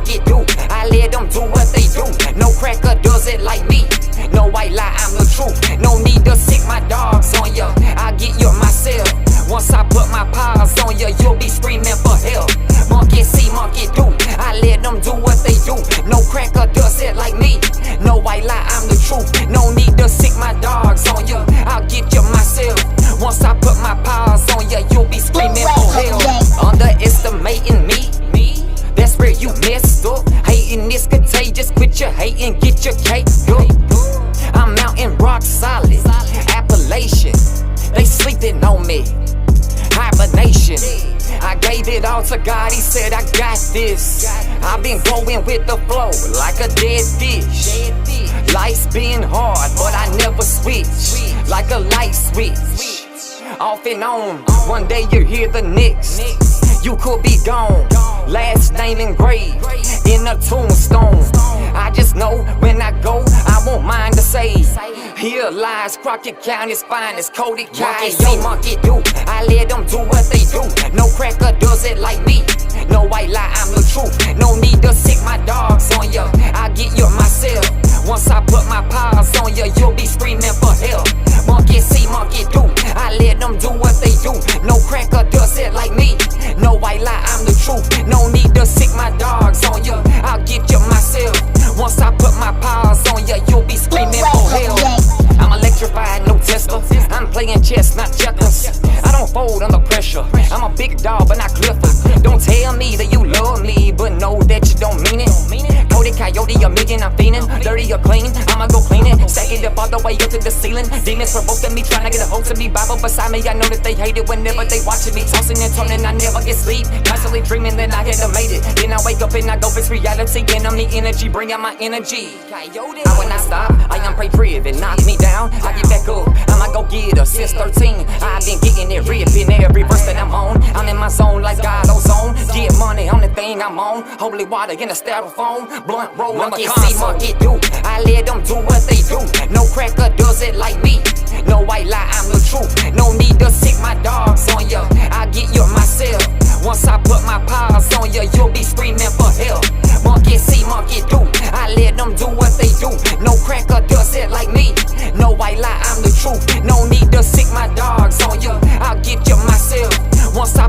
monkey do. I let them do what they do. No cracker does it like me. No white lie, I'm the truth. No need to sick my dogs on ya. I'll get you myself. Once I put my paws on ya, you'll be screaming for help. Monkey see, monkey do. I let them do what they do. No cracker does it like me. No white lie, I'm the truth. No need to sick my dogs on ya. I'll get you myself. Once I put my paws on ya, you'll be screaming for help. Underestimating me, that's where you messed up. Hating is contagious, quit your hating, get your cake up. I'm mountain rock solid, Appalachian. They sleeping on me, hibernation. I gave it all to God, he said I got this. I've been going with the flow like a dead fish. Life's been hard, but I never switch. Like a light switch, off and on. One day you hear the next, you could be gone. Last name engraved in a tombstone. I just know when I go, I won't mind to say, here lies Crockett County's finest, Cody County. Yo, monkey do. I let them do what they do. No cracker does it like me. No white lie, I'm the truth. No need to sick my dogs on ya. I'll get you myself. Once I put my paws on ya, you'll be screaming for help. Monkey see, monkey do. I let them do what they do. No cracker does it like me. No white lie, I'm the truth. No need to sick my dogs on ya. I'll get you myself. Once I put my paws on ya, you'll be screaming for help. I'm electrified, no Tesla. I'm playing chess, not checkers. I don't fold under pressure. I'm a big dog, but not Clifford. Don't tell me that you love me, but know that you don't mean it. Cody Coyote, a million, I'm fiending. Dirty or clean, I'ma go clean it. Stack it up all the way up to the ceiling. Demons provoking me, trying to get a hold of me. Bible beside me, I know that they hate it whenever they watching me. Tossing and turning, I never get sleep. Constantly dreaming that I had to made it. Then I wake up and I go, it's reality. And I'm the energy, bring out my energy. I will not stop, I am prey driven. Knock me down, I get back up. I'ma go get her since 13. I've been getting it ripping every verse that I'm on. I'm in my zone like God ozone. Get money on the thing I'm on. Holy water in a styrofoam. Blunt roll, monkey see, monkey do. I let them do what they do. No cracker does it like me. No white lie, I'm the truth. No need to sick my dogs on ya. I'll get you myself. Once I put my paws on ya, you'll be screaming for help. Monkey see, monkey do. I let them do what they do. No cracker does it like me. No white lie, I'm the truth. No need to sick my dogs on ya. I'll get you myself. Once I